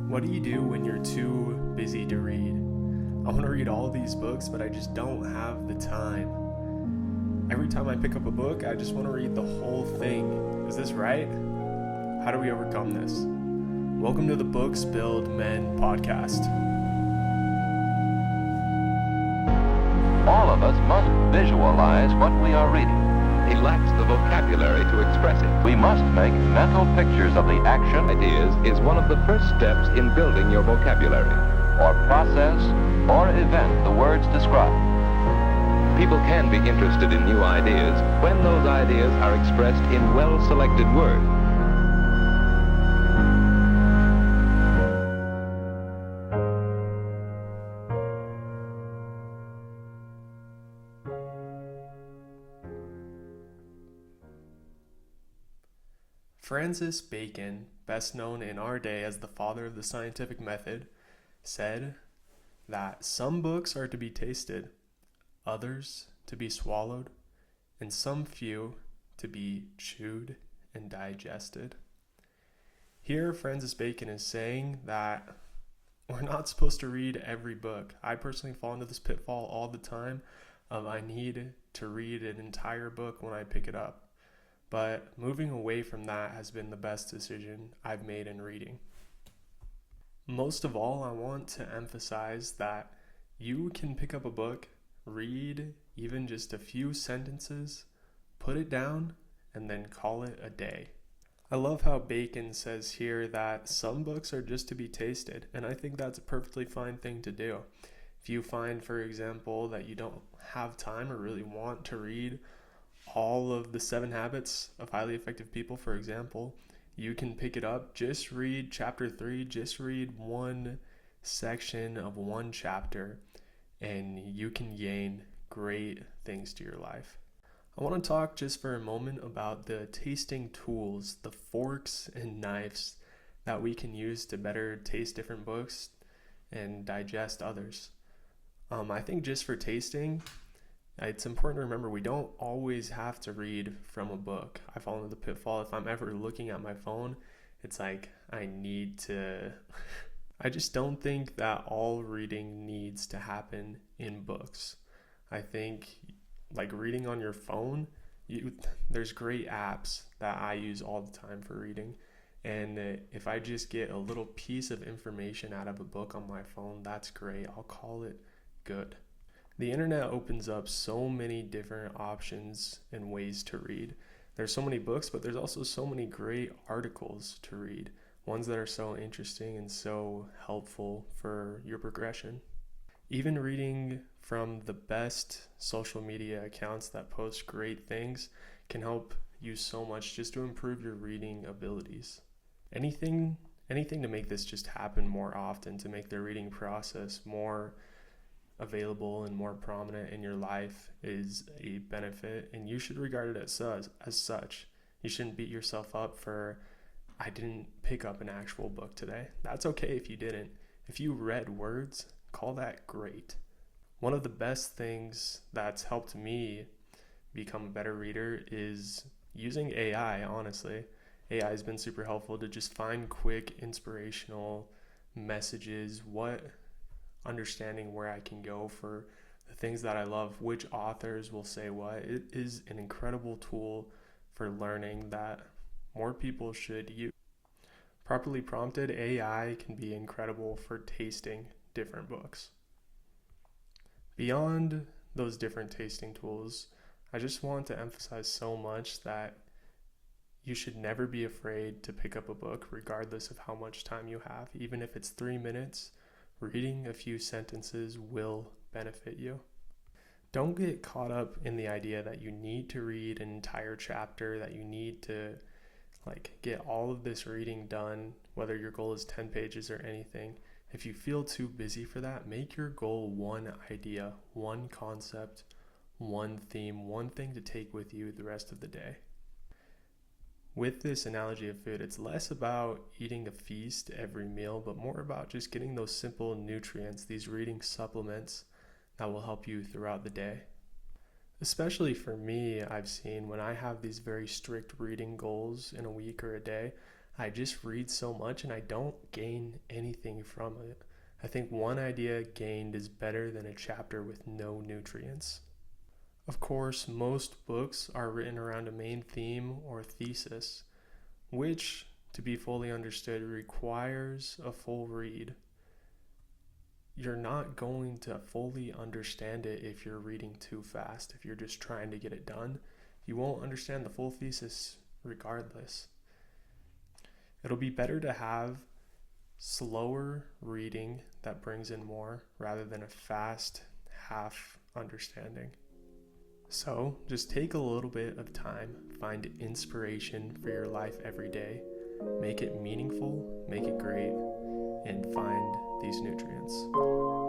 What do you do when you're too busy to read? I want to read all these books, but I just don't have the time. Every time I pick up a book, I just want to read the whole thing. Is this right? How do we overcome this? Welcome to the Books Build Men podcast. All of us must visualize what we are reading. He lacks the vocabulary to express it. We must make mental pictures of the action. Ideas is one of the first steps in building your vocabulary. Or process, or event the words describe. People can be interested in new ideas when those ideas are expressed in well-selected words. Francis Bacon, best known in our day as the father of the scientific method, said that some books are to be tasted, others to be swallowed, and some few to be chewed and digested. Here, Francis Bacon is saying that we're not supposed to read every book. I personally fall into this pitfall all the time of I need to read an entire book when I pick it up. But moving away from that has been the best decision I've made in reading. Most of all, I want to emphasize that you can pick up a book, read even just a few sentences, put it down, and then call it a day. I love how Bacon says here that some books are just to be tasted, and I think that's a perfectly fine thing to do. If you find, for example, that you don't have time or really want to read all of the 7 Habits of Highly Effective People, for example, you can pick it up, just read chapter 3, just read one section of one chapter, and you can gain great things to your life. I want to talk just for a moment about the tasting tools, the forks and knives that we can use to better taste different books and digest others. I think just for tasting, it's important to remember we don't always have to read from a book. I fall into the pitfall if I'm ever looking at my phone, it's like I need to... I just don't think that all reading needs to happen in books. I think like reading on your phone, there's great apps that I use all the time for reading. And if I just get a little piece of information out of a book on my phone, that's great. I'll call it good. The internet opens up so many different options and ways to read. There's so many books, but there's also so many great articles to read, ones that are so interesting and so helpful for your progression. Even reading from the best social media accounts that post great things can help you so much just to improve your reading abilities. Anything to make this just happen more often, to make the reading process more available and more prominent in your life is a benefit, and you should regard it as such. You shouldn't beat yourself up for, I didn't pick up an actual book today. That's okay if you didn't. If you read words, call that great. One of the best things that's helped me become a better reader is using AI, honestly. AI has been super helpful to just find quick, inspirational messages, understanding where I can go for the things that I love, which authors will say what. It is an incredible tool for learning that more people should use. Properly prompted, AI can be incredible for tasting different books. Beyond those different tasting tools, I just want to emphasize so much that you should never be afraid to pick up a book regardless of how much time you have. Even if it's 3 minutes, reading a few sentences will benefit you. Don't get caught up in the idea that you need to read an entire chapter, that you need to get all of this reading done, whether your goal is 10 pages or anything. If you feel too busy for that, make your goal one idea, one concept, one theme, one thing to take with you the rest of the day. With this analogy of food, it's less about eating a feast every meal, but more about just getting those simple nutrients, these reading supplements that will help you throughout the day. Especially for me, I've seen when I have these very strict reading goals in a week or a day, I just read so much and I don't gain anything from it. I think one idea gained is better than a chapter with no nutrients. Of course, most books are written around a main theme or thesis, which, to be fully understood, requires a full read. You're not going to fully understand it if you're reading too fast. If you're just trying to get it done, you won't understand the full thesis regardless. It'll be better to have slower reading that brings in more rather than a fast half understanding. So just take a little bit of time, find inspiration for your life every day, make it meaningful, make it great, and find these nutrients.